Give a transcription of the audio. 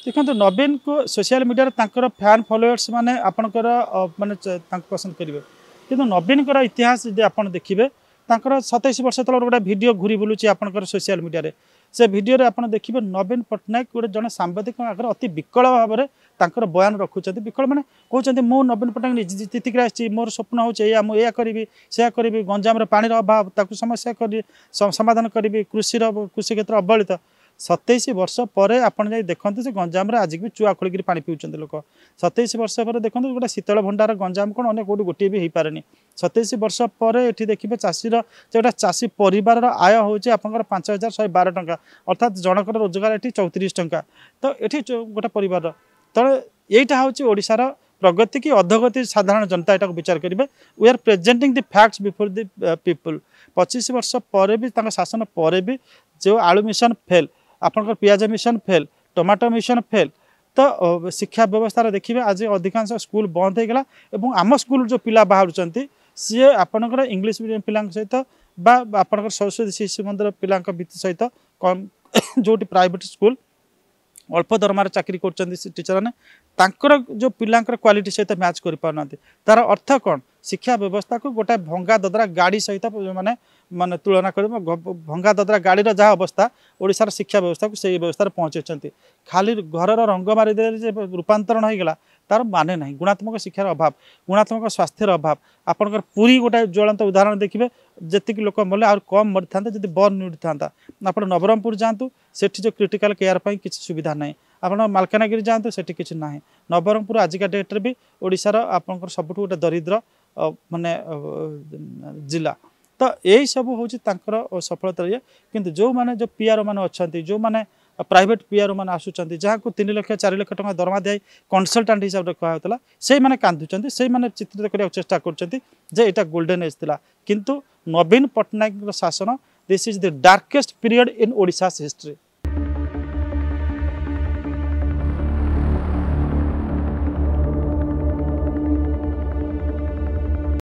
देखो नवीन को social media fan followers माने आपनकर माने पसंद करेंगे कि नवीन इतिहास जब आप देखिए 27 वर्ष तल गोटे भिड घूरी बुलूँ आपंकर सोशल मीडिया से भिडियो आप देखिए नवीन पट्टनायक गोटे जन सांबादिक आगे अति विकल भाव में बयान रखुच्च विकल मैंने कहते मु नवीन पट्टनायक जीतिक आसी मोर स्वप्न होया करी से करी गंजाम पानी अभाव ताकू समस्या समाधान करी कृषि क्षेत्र अवहेलित 27 वर्ष पर आपड़ जा देखते से गंजाम आज भी चुआ खोलिक पानी पीछे लोक 27 वर्ष पर देखते गोटे शीतल भंडार गंजाम कौन अनेक कौट गोटे भी हो पारे 27 वर्ष पर ये देखिए चाषीर जो चाषी परिवार आय हूँ आप 5112 टंका अर्थात जनकर रोजगार ये 34 टंका तो ये गोटे परिवार तो यहीटा हूँ ओडिशार प्रगति की अधोगति साधारण जनता यहाँ विचार करेंगे we are presenting the facts before the people 25 वर्ष पर भी शासन पर भी जो आलू मिशन फेल आपंकर पियाज mission fail tomato mission fail तो शिक्षा व्यवस्था देखिए आज अधिकांश स्कूल बंद हो गला और आम स्कूल जो पिला बाहर सी आपंकर इंग्लीश मीडियम पिला सहित आपंकर सरस्वती शिशु मंदिर पिला सहित कम जो प्राइवेट स्कूल अल्प दरमार चाकरी कर टीचर मैंने जो पिला क्वालिटी सहित मैच कर पाना तार अर्थ कौन शिक्षा व्यवस्था को गोटे भंगा ददरा गाड़ी सहित माने माने तुलना कर भंगा ददरा गाड़ीर जहाँ अवस्था ओडिशार शिक्षा व्यवस्था को सही व्यवस्था पहुँचे खाली घर रंग मारिदे रूपांतरण हो गला तार माने ना गुणात्मक शिक्षार अभाव गुणात्मक स्वास्थ्यर अभाव आपंकर पूरी गोटे ज्वलंत उदाहरण देखिए जी लोक मरले आ कम मरी था जब बर्न न्यूड था आप नवरंगपुर जातु से जो क्रिटिकल केयर पर किसी सुविधा ना आप मालकानगिरी जातु से किसी ना नवरंगपुर आजिका डेट्रे भी ओडिशार आपंकर सबुठ गोटे दरिद्र माने जिला तो यही सब हूँ सफलता ये किंतु जो माने जो पीआर मैंने अच्छा जो माने प्राइवेट पीआर मैंने आसुँच जहाँ को 3 लाख 4 लाख टका दरमा दिए कनसल्टाट हिसाब से कहला से मैंने कांदुंट से मैंने चित्रित करने चेष्टा कर गोल्डन एज था किंतु नवीन पट्टनायक शासन this is the darkest period in Odisha history.